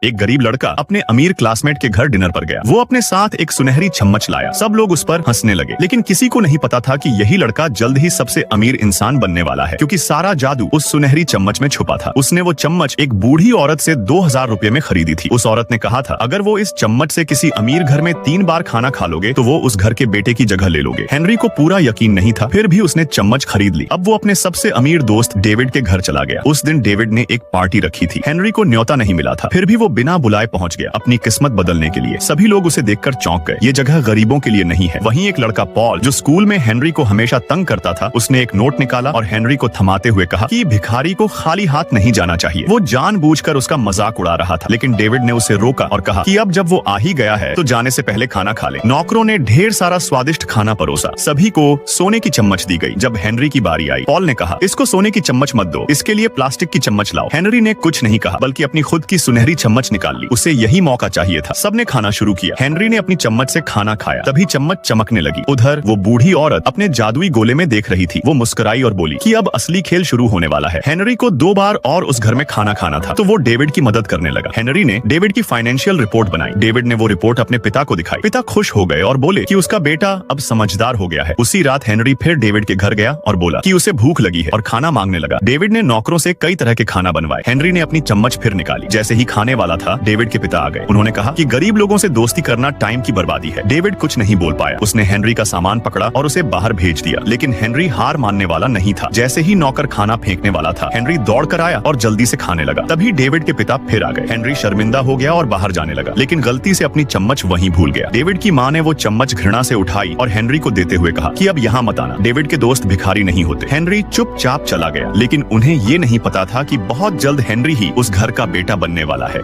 एक गरीब लड़का अपने अमीर क्लासमेट के घर डिनर पर गया। वो अपने साथ एक सुनहरी चम्मच लाया। सब लोग उस पर हंसने लगे, लेकिन किसी को नहीं पता था कि यही लड़का जल्द ही सबसे अमीर इंसान बनने वाला है, क्योंकि सारा जादू उस सुनहरी चम्मच में छुपा था। उसने वो चम्मच एक बूढ़ी औरत से 2000 रुपए में खरीदी थी। उस औरत ने कहा था, अगर वो इस चम्मच से किसी अमीर घर में 3 बार खाना खा लोगे तो वो उस घर के बेटे की जगह ले लोगे। हेनरी को पूरा यकीन नहीं था, फिर भी उसने चम्मच खरीद ली। अब वो अपने सबसे अमीर दोस्त डेविड के घर चला गया। उस दिन डेविड ने एक पार्टी रखी थी। हेनरी को न्योता नहीं मिला था, फिर भी वो बिना बुलाए पहुंच गया अपनी किस्मत बदलने के लिए। सभी लोग उसे देखकर चौंक गए। ये जगह गरीबों के लिए नहीं है। वहीं एक लड़का पॉल, जो स्कूल में हेनरी को हमेशा तंग करता था, उसने एक नोट निकाला और हेनरी को थमाते हुए कहा कि भिखारी को खाली हाथ नहीं जाना चाहिए। वो जानबूझकर उसका मजाक उड़ा रहा था, लेकिन डेविड ने उसे रोका और कहा कि अब जब वो आ ही गया है तो जाने से पहले खाना खा ले। नौकरों ने ढेर सारा स्वादिष्ट खाना परोसा। सभी को सोने की चम्मच दी गई। जब हेनरी की बारी आई, पॉल ने कहा, इसको सोने की चम्मच मत दो, इसके लिए प्लास्टिक की चम्मच लाओ। हेनरी ने कुछ नहीं कहा, बल्कि अपनी खुद की सुनहरी चम्मच निकाल ली। उसे यही मौका चाहिए था। सबने खाना शुरू किया। हेनरी ने अपनी चम्मच से खाना खाया, तभी चम्मच चमकने लगी। उधर वो बूढ़ी औरत अपने जादुई गोले में देख रही थी। वो मुस्कुराई और बोली कि अब असली खेल शुरू होने वाला है। हेनरी को 2 बार और उस घर में खाना खाना था, तो वो डेविड की मदद करने लगा। हेनरी ने डेविड की फाइनेंशियल रिपोर्ट बनाई। डेविड ने वो रिपोर्ट अपने पिता को दिखाई। पिता खुश हो गए और बोले कि उसका बेटा अब समझदार हो गया है। उसी रात हेनरी फिर डेविड के घर गया और बोला कि उसे भूख लगी है और खाना मांगने लगा। डेविड ने नौकरों से कई तरह के खाना बनवाए। हेनरी ने अपनी चम्मच फिर निकाली। जैसे ही खाने वाला था, डेविड के पिता आ गए। उन्होंने कहा कि गरीब लोगों से दोस्ती करना टाइम की बर्बादी है। डेविड कुछ नहीं बोल पाया। उसने हेनरी का सामान पकड़ा और उसे बाहर भेज दिया, लेकिन हेनरी हार मानने वाला नहीं था। जैसे ही नौकर खाना फेंकने वाला था, हेनरी दौड़ कर आया और जल्दी से खाने लगा। तभी डेविड के पिता फिर आ गए। हेनरी शर्मिंदा हो गया और बाहर जाने लगा, लेकिन गलती से अपनी चम्मच वहीं भूल गया। डेविड की माँ ने वो चम्मच घृणा से उठाई और हेनरी को देते हुए कहा कि अब यहाँ मत आना। डेविड के दोस्त भिखारी नहीं होते। हेनरी चुपचाप चला गया, लेकिन उन्हें ये नहीं पता था कि बहुत जल्द हेनरी ही उस घर का बेटा बनने वाला है।